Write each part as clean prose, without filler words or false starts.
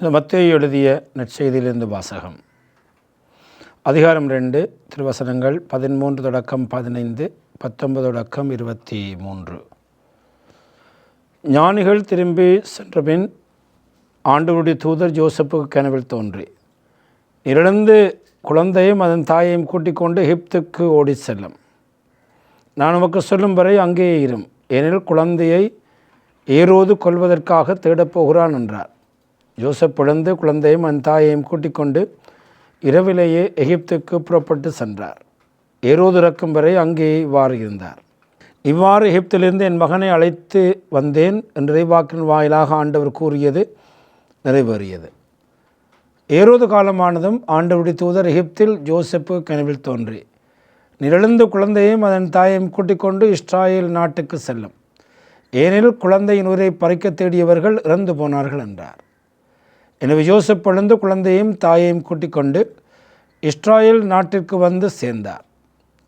மத்தேயு எழுதிய நற்செய்தியிலிருந்து வாசகம். அதிகாரம் 2, திருவசனங்கள் 13 தொடக்கம் 15, 19 தொடக்கம் 23. ஞானிகள் திரும்பி சென்றபின் ஆண்டவருடைய தூதர் யோசேப்புக்கு கனவில் தோன்றி, இறந்து குழந்தையும் அதன் தாயையும் கூட்டிக் கொண்டு எகிப்துக்கு ஓடி செல்லும். நான் உமக்கு சொல்லும் வரை அங்கேயே இரும், ஏனெனில் குழந்தையை ஏரோது கொல்வதற்காக தேடப்போகிறான் என்றார். யோசேப்பு எழுந்து குழந்தையும் அந்த தாயையும் கூட்டிக் கொண்டு இரவிலேயே எகிப்துக்கு புறப்பட்டு சென்றார். ஏரோது இறக்கும் வரை அங்கே இருந்தார். இவ்வாறு எகிப்திலிருந்து என் மகனை அழைத்து வந்தேன் என்று இறைவாக்கின் வாயிலாக ஆண்டவர் கூறியது நிறைவேறியது. ஏரோது காலமானதும் ஆண்டவருடைய தூதர் எகிப்தில் யோசேப்பு கனவில் தோன்றி, நிரழுந்த குழந்தையும் அதன் தாயையும் கூட்டிக் கொண்டு இஸ்ராயேல் நாட்டுக்கு செல்லும், ஏனெனில் குழந்தையின் உயிரை பறிக்க தேடியவர்கள் இறந்து போனார்கள் என்றார். எனவே யோசேப்பு எழுந்து குழந்தையும் தாயையும் கூட்டிக் கொண்டு இஸ்ராயேல் நாட்டிற்கு வந்து சேர்ந்தார்.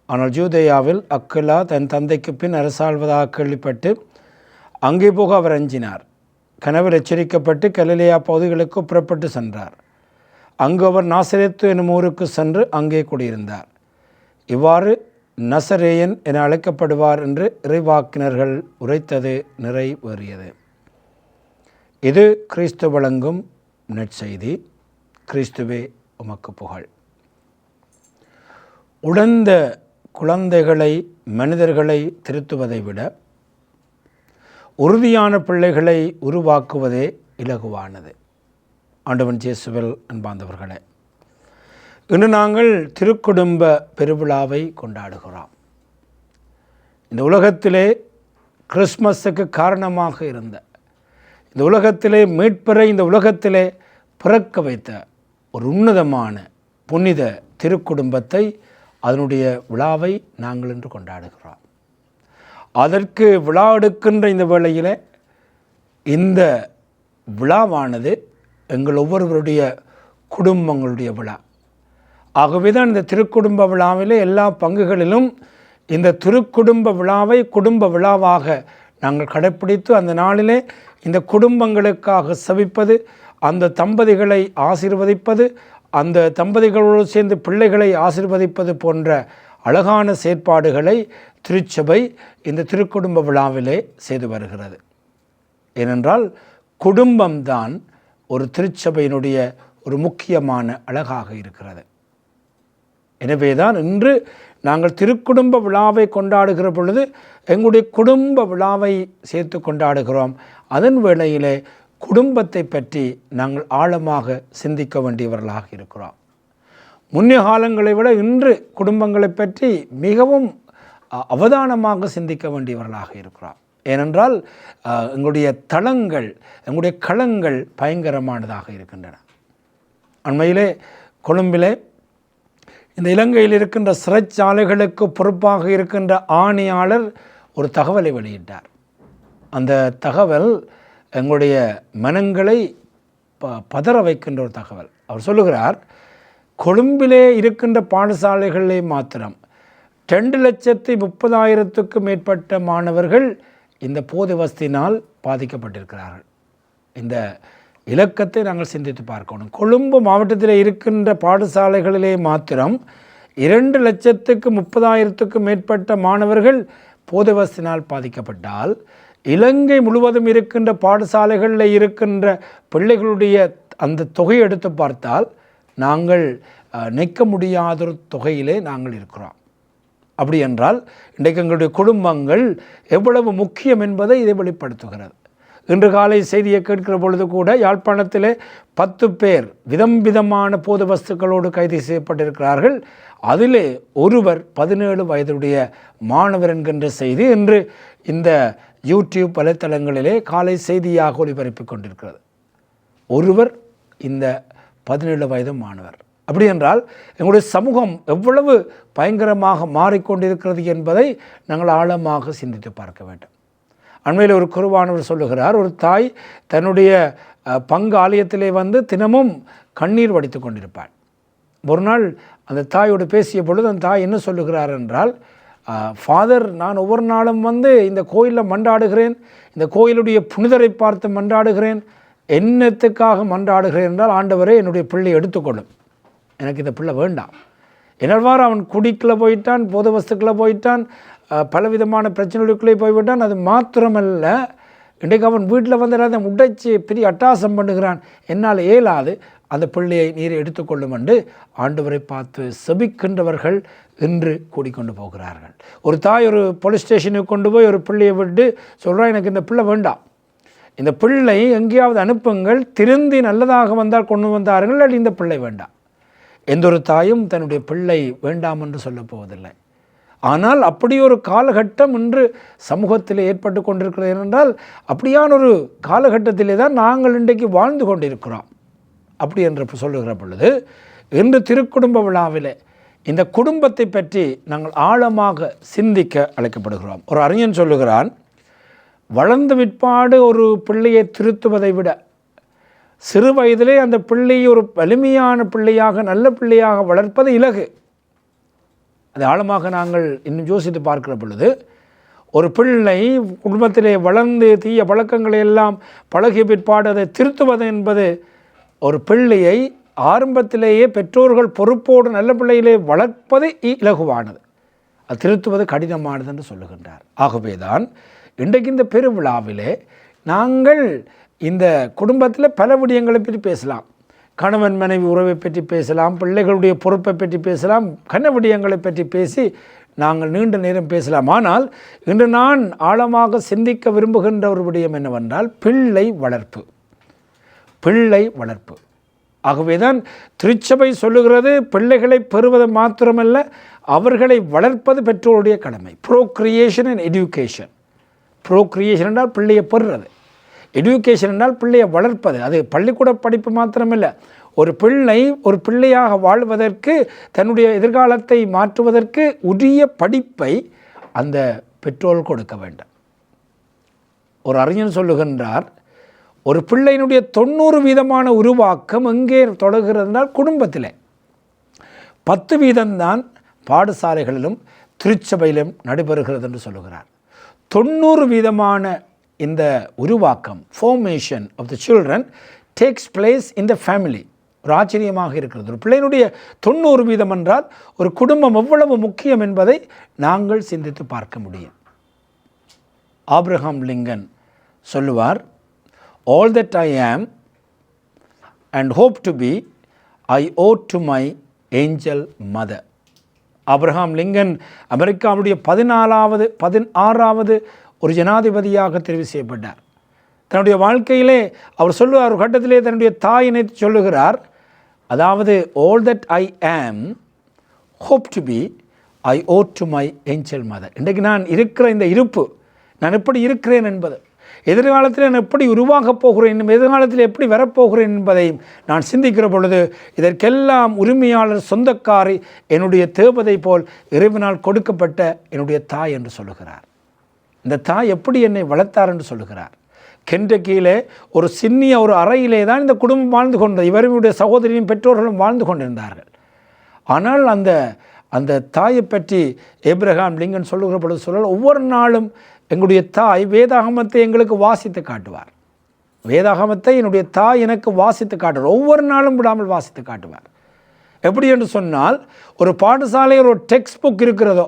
ஆனால் யூதேயாவில் அக்கிலா தன் தந்தைக்கு பின் அரசாள்வதாக கேள்விப்பட்டு அங்கே போக அவர் அஞ்சினார். கனவில் எச்சரிக்கப்பட்டு கலிலேயா பகுதிகளுக்கு புறப்பட்டு சென்றார். அங்கு அவர் நாசரேத்து எனும் ஊருக்கு சென்று அங்கே குடியிருந்தார். இவ்வாறு நசரேயன் என அழைக்கப்படுவார் என்று இறைவாக்கினர்கள் உரைத்தது நிறைவேறியது. இது கிறிஸ்து வழங்கும் நற்செய்தி. கிறிஸ்துவே உமக்கு புகழ். உடந்த குழந்தைகளை மனிதர்களை திருத்துவதை விட உறுதியான பிள்ளைகளை உருவாக்குவதே இலகுவானது. ஆண்டவன் இயேசுவில் அன்பார்ந்தவர்களே, இன்று நாங்கள் திருக்குடும்ப பெருவிழாவை கொண்டாடுகிறோம். இந்த உலகத்திலே கிறிஸ்மஸுக்கு காரணமாக இருந்த, இந்த உலகத்திலே மீட்பரை இந்த உலகத்திலே பிறக்க வைத்த ஒரு உன்னதமான புனித திருக்குடும்பத்தை, அதனுடைய விழாவை நாங்கள் இன்று கொண்டாடுகிறோம். அதற்கு விழா எடுக்கின்ற இந்த வேளையில் இந்த விழாவானது எங்கள் ஒவ்வொருவருடைய குடும்பங்களுடைய விழா. ஆகவே தான் இந்த திருக்குடும்ப விழாவிலே எல்லா பங்குகளிலும் இந்த திருக்குடும்ப விழாவை குடும்ப விழாவாக நாங்கள் கடைப்பிடித்து அந்த நாளிலே இந்த குடும்பங்களுக்காக செபிப்பது, அந்த தம்பதிகளை ஆசீர்வதிப்பது, அந்த தம்பதிகளோடு சேர்ந்து பிள்ளைகளை ஆசீர்வதிப்பது போன்ற அழகான செயற்பாடுகளை திருச்சபை இந்த திருக்குடும்ப விழாவிலே செய்து வருகிறது. ஏனென்றால் குடும்பம்தான் ஒரு திருச்சபையினுடைய ஒரு முக்கியமான அழகாக இருக்கிறது. எனவே தான் இன்று நாங்கள் திருக்குடும்ப விழாவை கொண்டாடுகிற பொழுது எங்களுடைய குடும்ப விழாவை சேர்த்து கொண்டாடுகிறோம். அதன் வேளையிலே குடும்பத்தை பற்றி நாங்கள் ஆழமாக சிந்திக்க வேண்டியவர்களாக இருக்கிறோம். முன்னைய காலங்களை விட இன்று குடும்பங்களை பற்றி மிகவும் அவதானமாக சிந்திக்க வேண்டியவர்களாக இருக்கிறோம். ஏனென்றால் எங்களுடைய தளங்கள், எங்களுடைய களங்கள் பயங்கரமானதாக இருக்கின்றன. அண்மையிலே கொழும்பிலே இந்த இலங்கையில் இருக்கின்ற சிறைச்சாலைகளுக்கு பொறுப்பாக இருக்கின்ற ஆணையாளர் ஒரு தகவலை வெளியிட்டார். அந்த தகவல் எங்களுடைய மனங்களை பதற வைக்கின்ற ஒரு தகவல். அவர் சொல்லுகிறார், கொழும்பிலே இருக்கின்ற பாடசாலைகளிலே மாத்திரம் 2,30,000க்கும் மேற்பட்ட மாணவர்கள் இந்த போதை வஸ்தினால் பாதிக்கப்பட்டிருக்கிறார்கள். இந்த இலக்கத்தை நாங்கள் சிந்தித்து பார்க்கணும். கொழும்பு மாவட்டத்தில் இருக்கின்ற பாடசாலைகளிலே மாத்திரம் 2,30,000க்கும் மேற்பட்ட மாணவர்கள் போதை வஸ்தினால் பாதிக்கப்பட்டால், இலங்கை முழுவதும் இருக்கின்ற பாடசாலைகளில் இருக்கின்ற பிள்ளைகளுடைய அந்த தொகையை எடுத்து பார்த்தால் நாங்கள் நிற்க முடியாத தொகையிலே நாங்கள் இருக்கிறோம். அப்படி என்றால் இன்றைக்கு எங்களுடைய குடும்பங்கள் எவ்வளவு முக்கியம் என்பதை இதை வெளிப்படுத்துகிறது. இன்று காலை செய்தியை கேட்கிற பொழுது கூட யாழ்ப்பாணத்திலே 10 பேர் விதமான போதை வஸ்துக்களோடு கைது செய்யப்பட்டிருக்கிறார்கள். அதிலே ஒருவர் 17 வயதுடைய மாணவர் என்கின்ற செய்தி இன்று இந்த யூடியூப் வலைத்தளங்களிலே காலை செய்தியாக ஒளிபரப்பிக் கொண்டிருக்கிறது. ஒருவர் இந்த 17 வயது மாணவர். அப்படி என்றால் எங்களுடைய சமூகம் எவ்வளவு பயங்கரமாக மாறிக்கொண்டிருக்கிறது என்பதை நாங்கள் ஆழமாக சிந்தித்து பார்க்க வேண்டும். அண்மையில் ஒரு குருவானவர் சொல்லுகிறார், ஒரு தாய் தன்னுடைய பங்கு ஆலயத்திலே வந்து தினமும் கண்ணீர் வடித்து கொண்டிருப்பாள். ஒரு நாள் அந்த தாயோடு பேசிய பொழுது அந்த தாய் என்ன சொல்லுகிறார் என்றால், ஃபாதர், நான் ஒவ்வொரு நாளும் வந்து இந்த கோயிலில் மன்றாடுகிறேன், இந்த கோயிலுடைய புனிதரை பார்த்து மன்றாடுகிறேன், என்னத்துக்காக மன்றாடுகிறேன் என்றால், ஆண்டவரே என்னுடைய பிள்ளை எடுத்துக்கொள்ளும், எனக்கு இந்த பிள்ளை வேண்டாம். என்னவாறு அவன் குடிக்கில் போயிட்டான், பொது வஸ்துக்களை போயிட்டான், பலவிதமான பிரச்சனைகளுக்குள்ளே போய்விட்டான். அது மாத்திரமல்ல, இன்றைக்கு அவன் வீட்டில் வந்து அதை உடைச்சி பெரிய அட்டாசம் பண்ணுகிறான். என்னால் இயலாது, அந்த பிள்ளையை நீர் எடுத்துக்கொள்ளும் என்று ஆண்டவரை பார்த்து செபிக்கின்றவர்கள் இன்று கூடிக்கொண்டு போகிறார்கள். ஒரு தாய் ஒரு போலீஸ் ஸ்டேஷனுக்கு கொண்டு போய் ஒரு பிள்ளையை விட்டு சொல்கிறான், எனக்கு இந்த பிள்ளை வேண்டாம், இந்த பிள்ளை எங்கேயாவது அனுப்புங்கள், திருந்தி நல்லதாக வந்தால் கொண்டு வந்தார்கள், அல்லது இந்த பிள்ளை வேண்டாம். எந்த ஒரு தாயும் தன்னுடைய பிள்ளை வேண்டாம் என்று சொல்லப் போவதில்லை. ஆனால் அப்படி ஒரு காலகட்டம் இன்று சமூகத்தில் ஏற்பட்டு கொண்டிருக்கிறது என்றால், அப்படியான ஒரு காலகட்டத்திலே தான் நாங்கள் இன்றைக்கு வாழ்ந்து கொண்டிருக்கிறோம். அப்படி என்று சொல்லுகிற பொழுது, இன்று திருக்குடும்ப விழாவிலே இந்த குடும்பத்தை பற்றி நாங்கள் ஆழமாக சிந்திக்க அழைக்கப்படுகிறோம். ஒரு அறிஞன் சொல்லுகிறான், வளர்ந்த விற்பாடு ஒரு பிள்ளையை திருத்துவதை விட சிறு வயதிலே அந்த பிள்ளையை ஒரு வலிமையான பிள்ளையாக, நல்ல பிள்ளையாக வளர்ப்பது இலகு. அது ஆழமாக நாங்கள் இன்னும் யோசித்து பார்க்கிற பொழுது, ஒரு பிள்ளை குடும்பத்திலே வளர்ந்து தீய பழக்கங்களை எல்லாம் பழகிய பிற்பாடு அதை திருத்துவது என்பது ஒரு பிள்ளையை ஆரம்பத்திலேயே பெற்றோர்கள் பொறுப்போடு நல்ல பிள்ளையிலே வளர்ப்பது இலகுவானது, அது திருத்துவது கடினமானது என்று சொல்லுகின்றார். ஆகவே தான் இன்றைக்கு இந்த பெருவிழாவிலே நாங்கள் இந்த குடும்பத்தில் பல விடயங்களை பற்றி பேசலாம். கணவன் மனைவி உறவை பற்றி பேசலாம், பிள்ளைகளுடைய பொறுப்பை பற்றி பேசலாம், கன விடயங்களை பற்றி பேசி நாங்கள் நீண்ட நேரம் பேசலாம். ஆனால் இன்று நான் ஆழமாக சிந்திக்க விரும்புகின்ற ஒரு விடயம் என்னவென்றால், பிள்ளை வளர்ப்பு. பிள்ளை வளர்ப்பு. ஆகவேதான் திருச்சபை சொல்லுகிறது, பிள்ளைகளை பெறுவது மாத்திரமல்ல, அவர்களை வளர்ப்பது பெற்றோருடைய கடமை. Procreation and education. ப்ரோக்ரியேஷன் என்றால் பிள்ளையை பெறுறது, எஜுகேஷன் என்றால் பிள்ளையை வளர்ப்பது. அது பள்ளிக்கூட படிப்பு மாத்திரமில்லை. ஒரு பிள்ளை ஒரு பிள்ளையாக வாழ்வதற்கு, தன்னுடைய எதிர்காலத்தை மாற்றுவதற்கு உரிய படிப்பை அந்த பெற்றோர் கொடுக்க வேண்டும். ஒரு அறிஞர் சொல்லுகின்றார், ஒரு பிள்ளையினுடைய 90% உருவாக்கம் எங்கே தொடங்குகிறதுனால் குடும்பத்தில். 10% பாடசாலைகளிலும் திருச்சபையிலும் நடைபெறுகிறது என்று சொல்லுகிறார். 90% இந்த உருவாக்கம், formation of the children takes place in the family. ஒரு ஆச்சரியமாக இருக்கிறது. ஒரு பிள்ளையினுடைய 90% என்றால் ஒரு குடும்பம் எவ்வளவு முக்கியம் என்பதை நாங்கள் சிந்தித்து பார்க்க முடியும். ஆப்ரஹாம் லிங்கன் சொல்லுவார், all that I am and hope to be I owe to my angel mother. Abraham Lincoln அமெரிக்காவுடைய 16வது ஒரு ஜனாதிபதியாக தெரிவு செய்யப்பட்டார். தன்னுடைய வாழ்க்கையிலே அவர் சொல்லுவார், ஒரு கட்டத்திலே தன்னுடைய தாயினை சொல்லுகிறார், அதாவது all that I am hope to be I owe to my angel mother. இன்றைக்கு நான் இருக்கிற இந்த இருப்பு, நான் எப்படி இருக்கிறேன் என்பது, எதிர்காலத்தில் நான் எப்படி உருவாகப் போகிறேன், எதிர்காலத்தில் எப்படி வரப்போகிறேன் என்பதையும் நான் சிந்திக்கிற பொழுது, இதற்கெல்லாம் உரிமையாளர், சொந்தக்காரி, என்னுடைய தேவதை போல் இறைவனால் கொடுக்கப்பட்ட என்னுடைய தாய் என்று சொல்லுகிறார். இந்த தாய் எப்படி என்னை வளர்த்தார் என்று சொல்லுகிறார். கெண்டக்கியிலே ஒரு சின்னிய ஒரு அறையிலே தான் இந்த குடும்பம் வாழ்ந்து கொண்டது. இவருடைய சகோதரியும் பெற்றோர்களும் வாழ்ந்து கொண்டிருந்தார்கள். ஆனால் அந்த தாயை பற்றி ஆபிரகாம் லிங்கன் சொல்லுகிற பொழுது சொல்லல், ஒவ்வொரு நாளும் எங்களுடைய தாய் வேதாகமத்தை எங்களுக்கு வாசித்து காட்டுவார். வேதாகமத்தை என்னுடைய தாய் எனக்கு வாசித்து காட்டுவார். ஒவ்வொரு நாளும் விடாமல் வாசித்து காட்டுவார். எப்படி என்று சொன்னால், ஒரு பாடசாலையில் ஒரு டெக்ஸ்ட் புக் இருக்கிறதோ,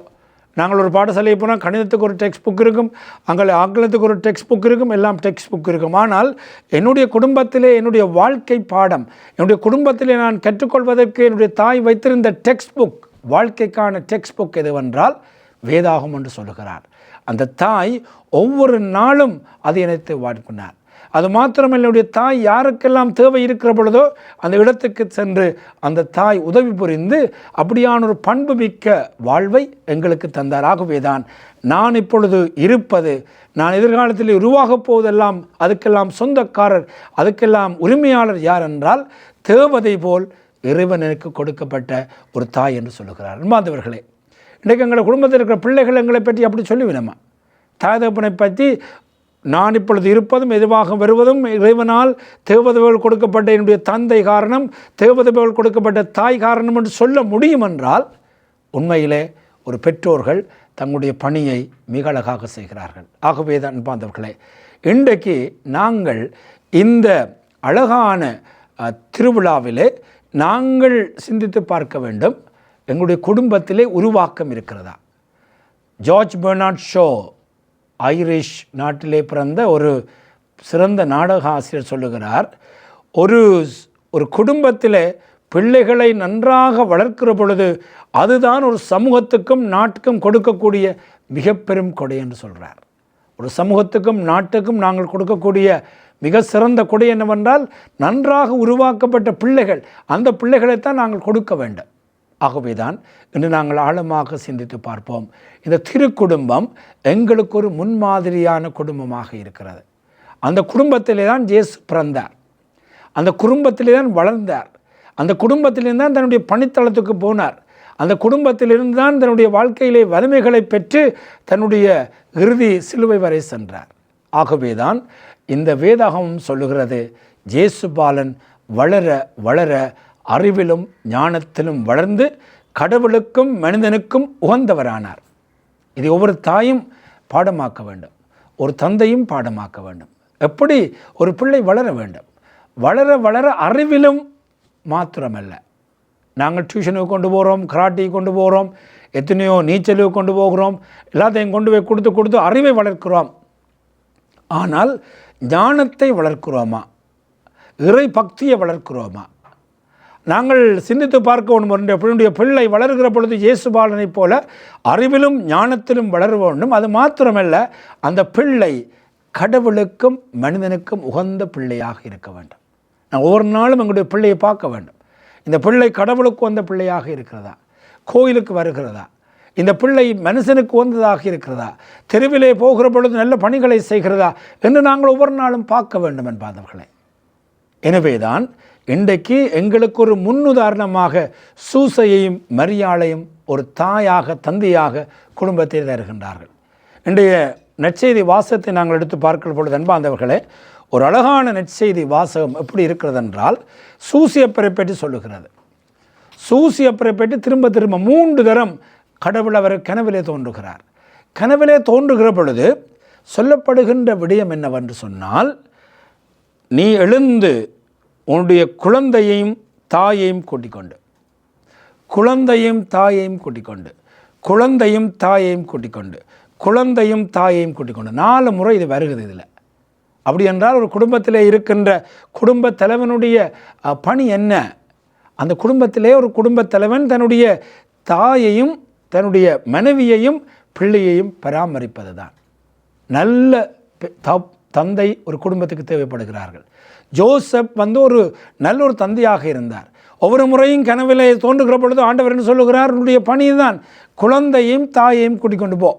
நாங்கள் ஒரு பாடசாலையை போனால் கணிதத்துக்கு ஒரு டெக்ஸ்ட் புக் இருக்கும், அங்கே ஆங்கிலத்துக்கு ஒரு டெக்ஸ்ட் புக் இருக்கும், எல்லாம் டெக்ஸ்ட் புக் இருக்கும். ஆனால் என்னுடைய குடும்பத்திலே என்னுடைய வாழ்க்கை பாடம், என்னுடைய குடும்பத்திலே நான் கற்றுக்கொள்வதற்கு என்னுடைய தாய் வைத்திருந்த டெக்ஸ்ட் புக், வாழ்க்கைக்கான டெக்ஸ்ட் புக் எதுவென்றால் வேதாகம் என்று சொல்லுகிறார். அந்த தாய் ஒவ்வொரு நாளும் அதை இணைத்து வாழ்க்கினார். அது மாத்திரமல்ல, என்னுடைய தாய் யாருக்கெல்லாம் தேவை இருக்கிற பொழுதோ அந்த இடத்துக்கு சென்று அந்த தாய் உதவி புரிந்து அப்படியான ஒரு பண்பு மிக்க வாழ்வை எங்களுக்கு தந்தார். ஆகவேதான் நான் இப்பொழுது இருப்பது, நான் எதிர்காலத்தில் உருவாகப் போவதெல்லாம் அதுக்கெல்லாம் சொந்தக்காரர், அதுக்கெல்லாம் உரிமையாளர் யார் என்றால் தேவதை போல் இறைவன் எனக்கு கொடுக்கப்பட்ட ஒரு தாய் என்று சொல்லுகிறார். அன்பார்ந்தவர்களே, இன்றைக்கு எங்களை குடும்பத்தில் இருக்கிற பிள்ளைகள் எங்களை பற்றி அப்படி சொல்லிவிடமா? தாய் தகப்பனை பற்றி நான் இப்பொழுது இருப்பதும் எதுவாக வருவதும் இறைவனால் தேவதைகள் கொடுக்கப்பட்ட என்னுடைய தந்தை காரணம், தேவதைகள் கொடுக்கப்பட்ட தாய் காரணம் என்று சொல்ல முடியும் என்றால், உண்மையிலே ஒரு பெற்றோர்கள் தங்களுடைய பணியை மிக அழகாக செய்கிறார்கள். ஆகவே தான் அன்பார்ந்தவர்களே, இன்றைக்கு நாங்கள் இந்த அழகான திருவிழாவிலே நாங்கள் சிந்தித்து பார்க்க வேண்டும், எங்களுடைய குடும்பத்திலே உருவாக்கம் இருக்கிறதா? ஜார்ஜ் பெர்னார்ட் ஷோ ஐரிஷ் நாட்டிலே பிறந்த ஒரு சிறந்த நாடக ஆசிரியர் சொல்லுகிறார், ஒரு குடும்பத்தில் பிள்ளைகளை நன்றாக வளர்க்கிற பொழுது அதுதான் ஒரு சமூகத்துக்கும் நாட்டுக்கும் கொடுக்கக்கூடிய மிக பெரும் கொடை என்று சொல்கிறார். ஒரு சமூகத்துக்கும் நாட்டுக்கும் நாங்கள் கொடுக்கக்கூடிய மிக சிறந்த கொடை என்னவென்றால் நன்றாக உருவாக்கப்பட்ட பிள்ளைகள். அந்த பிள்ளைகளைத்தான் நாங்கள் கொடுக்க வேண்டும். ஆகவே தான் இன்று நாங்கள் ஆழமாக சிந்தித்து பார்ப்போம். இந்த திருக்குடும்பம் எங்களுக்கு ஒரு முன்மாதிரியான குடும்பமாக இருக்கிறது. அந்த குடும்பத்திலே தான் இயேசு பிறந்தார், அந்த குடும்பத்திலே தான் வளர்ந்தார், அந்த குடும்பத்திலிருந்து தான் தன்னுடைய பணித்தளத்துக்கு போனார், அந்த குடும்பத்திலிருந்து தான் தன்னுடைய வாழ்க்கையிலே வலிமைகளை பெற்று தன்னுடைய இறுதி சிலுவை வரை சென்றார். ஆகவே தான் இந்த வேதாகமம் சொல்லுகிறது, இயேசு பாலன் வளர வளர அறிவிலும் ஞானத்திலும் வளர்ந்து கடவுளுக்கும் மனிதனுக்கும் உகந்தவரானார். இதை ஒவ்வொரு தாயும் பாடமாக்க வேண்டும், ஒரு தந்தையும் பாடமாக்க வேண்டும். எப்படி ஒரு பிள்ளை வளர வேண்டும்? வளர வளர அறிவிலும் மாத்திரமல்ல, நாங்கள் டியூஷனுக்கு கொண்டு போகிறோம், கராட்டிக்கு கொண்டு போகிறோம், எத்தனையோ நீச்சலுக்கு கொண்டு போகிறோம், எல்லாத்தையும் கொண்டு போய் கொடுத்து அறிவை வளர்க்கிறோம். ஆனால் ஞானத்தை வளர்க்கிறோமா? இறை பக்தியை வளர்க்கிறோமா? நாங்கள் சிந்தித்து பார்க்க வேண்டும். என்னுடைய பிள்ளை வளர்கிற பொழுது இயேசுபாலனைப் போல அறிவிலும் ஞானத்திலும் வளர வேண்டும். அது மாத்திரமல்ல, அந்த பிள்ளை கடவுளுக்கும் மனிதனுக்கும் உகந்த பிள்ளையாக இருக்க வேண்டும். நான் ஒவ்வொரு நாளும் எங்களுடைய பிள்ளையை பார்க்க வேண்டும். இந்த பிள்ளை கடவுளுக்கு வந்த பிள்ளையாக இருக்கிறதா? கோயிலுக்கு வருகிறதா? இந்த பிள்ளை மனுஷனுக்கு வந்ததாக இருக்கிறதா? தெருவிலே போகிற பொழுது நல்ல பணிகளை செய்கிறதா என்று நாங்கள் ஒவ்வொரு நாளும் பார்க்க வேண்டும் என்பாதவர்களே. எனவேதான் இன்றைக்கு எங்களுக்கு ஒரு முன்னுதாரணமாக சூசையையும் மரியாளையும் ஒரு தாயாக தந்தையாக குடும்பத்தை தருகின்றார்கள். இன்றைய நற்செய்தி வாசகத்தை நாங்கள் எடுத்து பார்க்கிற பொழுது அன்பார்ந்தவர்களே, ஒரு அழகான நற்செய்தி வாசகம் எப்படி இருக்கிறது என்றால், சூசியப்பரை பற்றி சொல்லுகிறது. சூசியப்பரை பற்றி திரும்ப 3 தரம் கடவுள் அவர் கனவிலே தோன்றுகிறார். கனவிலே தோன்றுகிற பொழுது சொல்லப்படுகின்ற விடயம் என்னவென்று சொன்னால், நீ எழுந்து உன்னுடைய குழந்தையையும் தாயையும் கூட்டிக்கொண்டு, குழந்தையும் தாயையும் கூட்டிக்கொண்டு, குழந்தையும் தாயையும் கூட்டிக்கொண்டு, குழந்தையும் தாயையும் கூட்டிக்கொண்டு 4 முறை இது வருகிறது. இதில் அப்படி என்றால் ஒரு குடும்பத்திலே இருக்கின்ற குடும்ப தலைவனுடைய பணி என்ன? அந்த குடும்பத்திலே ஒரு குடும்ப தலைவன் தன்னுடைய தாயையும் தன்னுடைய மனைவியையும் பிள்ளையையும் பராமரிப்பது தான். நல்ல தந்தை ஒரு குடும்பத்துக்கு தேவைப்படுகிறார்கள். ஜோசப் ஒரு நல்ல ஒரு தந்தையாக இருந்தார். ஒவ்வொரு முறையும் கனவிலே தோன்றுகிற பொழுது ஆண்டவர் என்ன சொல்லுகிறார்? உன்னுடைய பணி தான், குழந்தையும் தாயையும் கூட்டிக்கொண்டு போ,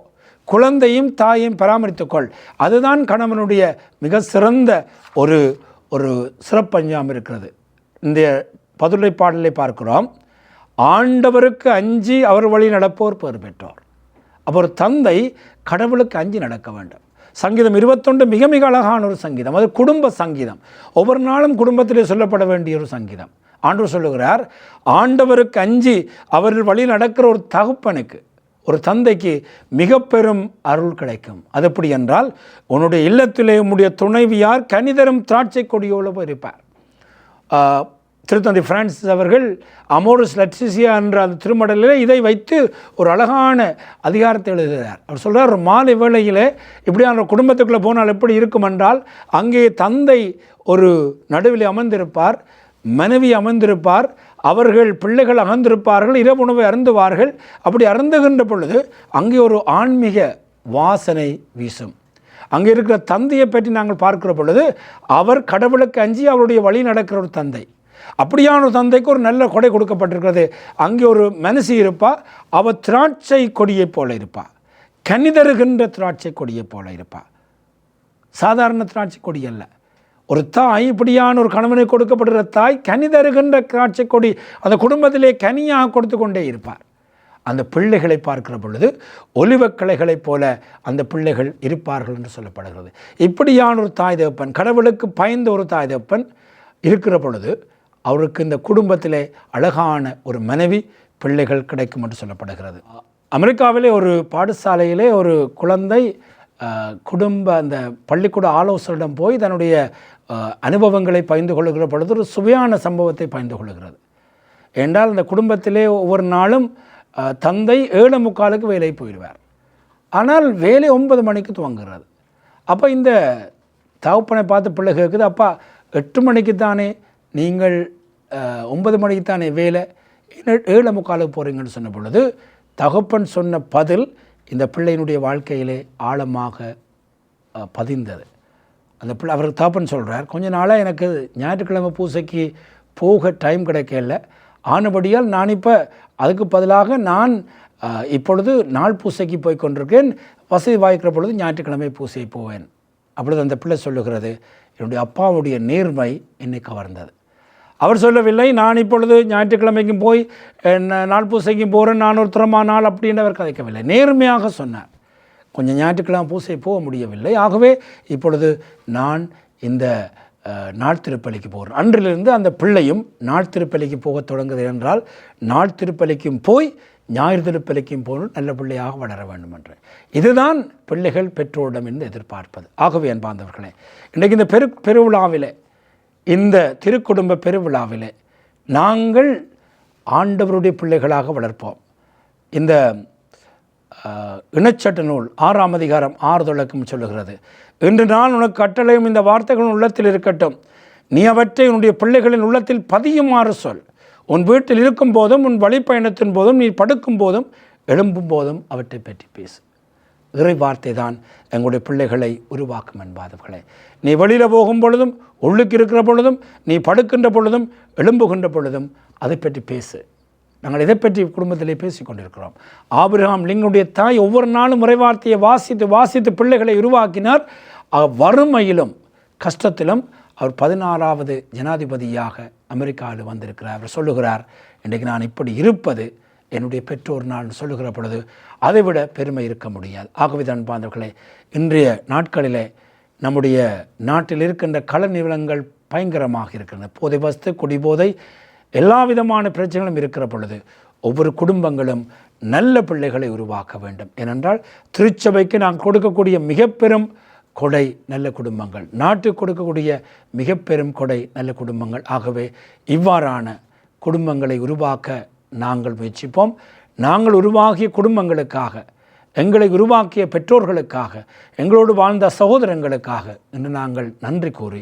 குழந்தையும் தாயையும் பராமரித்துக்கொள். அதுதான் கணவனுடைய மிக சிறந்த ஒரு சிறப்பஞ்சாம் இருக்கிறது. இந்த பதுளை பாடலை பார்க்கிறோம், ஆண்டவருக்கு அஞ்சி அவர் வழி நடப்போர் பேர் பெற்றோர். அப்போ ஒரு தந்தை கடவுளுக்கு அஞ்சி நடக்க வேண்டும். சங்கீதம் 21 மிக மிக அழகான ஒரு சங்கீதம். அது குடும்ப சங்கீதம். ஒவ்வொரு நாளும் குடும்பத்திலே சொல்லப்பட வேண்டிய ஒரு சங்கீதம். ஆண்டவர் சொல்லுகிறார், ஆண்டவருக்கு அஞ்சி அவர்கள் வழி நடக்கிற ஒரு தகப்பனுக்கு, ஒரு தந்தைக்கு மிக பெரும் அருள் கிடைக்கும். அது எப்படி என்றால், உன்னுடைய இல்லத்திலே உன்னுடைய துணைவியார் கனிதரும் திராட்சை கொடியோடு இருப்பார். திருத்தந்தை பிரான்சிஸ் அவர்கள் அமோரஸ் லெட்டிசியா என்ற அந்த திருமடலில் இதை வைத்து ஒரு அழகான அதிகாரத்தை எழுதுகிறார். அவர் சொல்கிறார், ஒரு மாலை வேளையில் இப்படியான குடும்பத்துக்குள்ளே போனால் எப்படி இருக்கும் என்றால், அங்கே தந்தை ஒரு நடுவில் அமர்ந்திருப்பார், மனைவி அமர்ந்திருப்பார், அவர்கள் பிள்ளைகள் அமர்ந்திருப்பார்கள், இரவு உணவை அருந்துவார்கள். அப்படி அருந்துகின்ற பொழுது அங்கே ஒரு ஆன்மீக வாசனை வீசும். அங்கே இருக்கிற தந்தையை பற்றி நாங்கள் பார்க்கிற பொழுது அவர் கடவுளுக்கு அஞ்சி அவருடைய வழி நடக்கிற ஒரு தந்தை. அப்படியான ஒரு தந்தைக்கு ஒரு நல்ல கொடை கொடுக்கப்பட்டிருக்கிறது. அங்கே ஒரு மனசு இருப்பா, அவள் திராட்சை கொடியை போல இருப்பா, கனிதருகின்ற திராட்சை கொடியை போல இருப்பா. சாதாரண திராட்சை கொடி அல்ல. ஒரு தாய், இப்படியான ஒரு கணவனை கொடுக்கப்படுகிற தாய் கனிதருகின்ற திராட்சை கொடி, அந்த குடும்பத்திலே கனியாக கொடுத்து கொண்டே இருப்பார். அந்த பிள்ளைகளை பார்க்கிற பொழுது ஒலிவக்கிளைகளைப் போல அந்த பிள்ளைகள் இருப்பார்கள் என்று சொல்லப்படுகிறது. இப்படியான ஒரு தாய் தகப்பன், கடவுளுக்கு பயந்த ஒரு தாய் தகப்பன் இருக்கிற பொழுது அவருக்கு இந்த குடும்பத்திலே அழகான ஒரு மனைவி, பிள்ளைகள் கிடைக்கும் என்று சொல்லப்படுகிறது. அமெரிக்காவிலே ஒரு பாடசாலையிலே ஒரு குழந்தை அந்த பள்ளிக்கூட ஆலோசகரிடம் போய் தன்னுடைய அனுபவங்களை பகிர்ந்து கொள்ளுகிற பொழுது ஒரு சுவையான சம்பவத்தை பகிர்ந்து கொள்ளுகிறது. என்றால் அந்த குடும்பத்திலே ஒவ்வொரு நாளும் தந்தை 7:45 வேலைக்கு போயிடுவார். ஆனால் வேலை 9 மணிக்கு துவங்குகிறது. அப்போ இந்த தகப்பனை பார்த்து பிள்ளை கேட்குது, அப்பா 8 மணிக்கு தானே நீங்கள் 9 மணிக்கு தானே வேலை, 7:45 போகிறீங்கன்னு சொன்ன பொழுது தகப்பன் சொன்ன பதில் இந்த பிள்ளையினுடைய வாழ்க்கையிலே ஆழமாக பதிந்தது. அந்த பிள்ளை அவருக்கு தகப்பன் சொல்கிறார், கொஞ்ச நாளாக எனக்கு ஞாயிற்றுக்கிழமை பூசைக்கு போக டைம் கிடைக்கல, ஆனபடியால் நான் இப்போ அதுக்கு பதிலாக நான் இப்பொழுது நாள் பூசைக்கு போய் கொண்டிருக்கேன், வசதி வாய்க்கிற பொழுது ஞாயிற்றுக்கிழமை பூசை போவேன். அப்பொழுது அந்த பிள்ளை சொல்லுகிறது, என்னுடைய அப்பாவுடைய நேர்மை என்னை கவர்ந்தது. அவர் சொல்லவில்லை, நான் இப்பொழுது ஞாயிற்றுக்கிழமைக்கும் போய் நாள் பூசைக்கும் போகிறேன், நான் ஒரு திறமான நாள் அப்படின்னு அவர் கதைக்கவில்லை. நேர்மையாக சொன்னார், கொஞ்சம் ஞாயிற்றுக்கிழமை பூசை போக முடியவில்லை, ஆகவே இப்பொழுது நான் இந்த நாள் திருப்பலிக்கு போகிறேன். அன்றிலிருந்து அந்த பிள்ளையும் நாள் திருப்பலிக்கு போக தொடங்குது. என்றால் நாள் திருப்பலிக்கும் போய் ஞாயிறு திருப்பலிக்கும் போகணும், நல்ல பிள்ளையாக வளர வேண்டும் என்று. இதுதான் பிள்ளைகள் பெற்றோரிடம் என்று எதிர்பார்ப்பது. ஆகவே அன்பார்ந்தவர்களே, இன்றைக்கு இந்த பெருவிழாவிலே, இந்த திருக்குடும்ப பெருவிழாவிலே நாங்கள் ஆண்டவருடைய பிள்ளைகளாக வளர்ப்போம். இந்த இனச்சட்ட நூல் 6ஆம் அதிகாரம் 6 தொடக்கம் சொல்லுகிறது, இன்று நான் உனக்கு கட்டளையும் இந்த வார்த்தைகள் உள்ளத்தில் இருக்கட்டும், நீ அவற்றை உன்னுடைய பிள்ளைகளின் உள்ளத்தில் பதியுமாறு சொல். உன் வீட்டில் இருக்கும் போதும், உன் வழிப்பயணத்தின் போதும், நீ படுக்கும் போதும், எழும்பும் போதும் அவற்றை பற்றி பேசு. இறை வார்த்தை தான் எங்களுடைய பிள்ளைகளை உருவாக்கும் என்பார்களே. நீ வெளியில் போகும் பொழுதும், உள்ளுக்கு இருக்கிற பொழுதும், நீ படுக்கின்ற பொழுதும், எழும்புகின்ற பொழுதும் அதை பற்றி பேசு. நாங்கள் இதை பற்றி குடும்பத்திலே பேசி கொண்டிருக்கிறோம். ஆபிரகாம் லிங்கனுடைய தாய் ஒவ்வொரு நாளும் இறைவார்த்தையை வாசித்து பிள்ளைகளை உருவாக்கினார். வறுமையிலும் கஷ்டத்திலும் அவர் 16வது ஜனாதிபதியாக அமெரிக்காவில் வந்திருக்கிறார். அவர் சொல்லுகிறார், இன்றைக்கு நான் இப்படி இருப்பது என்னுடைய பெற்றோர் நான் சொல்லுகிற பொழுது அதைவிட பெருமை இருக்க முடியாது. ஆகவே தான் பாந்தவர்களே, இன்றைய நாட்களிலே நம்முடைய நாட்டில் இருக்கின்ற கள நிலங்கள் பயங்கரமாக இருக்கின்றன. போதை வஸ்து, குடிபோதை, எல்லா விதமான பிரச்சனைகளும் இருக்கிற பொழுது ஒவ்வொரு குடும்பங்களும் நல்ல பிள்ளைகளை உருவாக்க வேண்டும். ஏனென்றால் திருச்சபைக்கு நாம் கொடுக்கக்கூடிய மிக பெரும் கொடை நல்ல குடும்பங்கள், நாட்டுக்கு கொடுக்கக்கூடிய மிக பெரும் கொடை நல்ல குடும்பங்கள். ஆகவே இவ்வாறான குடும்பங்களை உருவாக்க நாங்கள் முயற்சிப்போம். நாங்கள் உருவாக்கிய குடும்பங்களுக்காக, எங்களை உருவாக்கிய பெற்றோர்களுக்காக, எங்களோடு வாழ்ந்த சகோதரங்களுக்காக இன்று நாங்கள் நன்றி கூறி,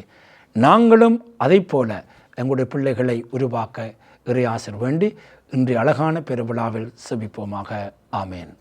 நாங்களும் அதை போல எங்களுடைய பிள்ளைகளை உருவாக்க இறை ஆசீர் வேண்டி இன்றைய அழகான பெருவிழாவில் செபிப்போமாக. ஆமேன்.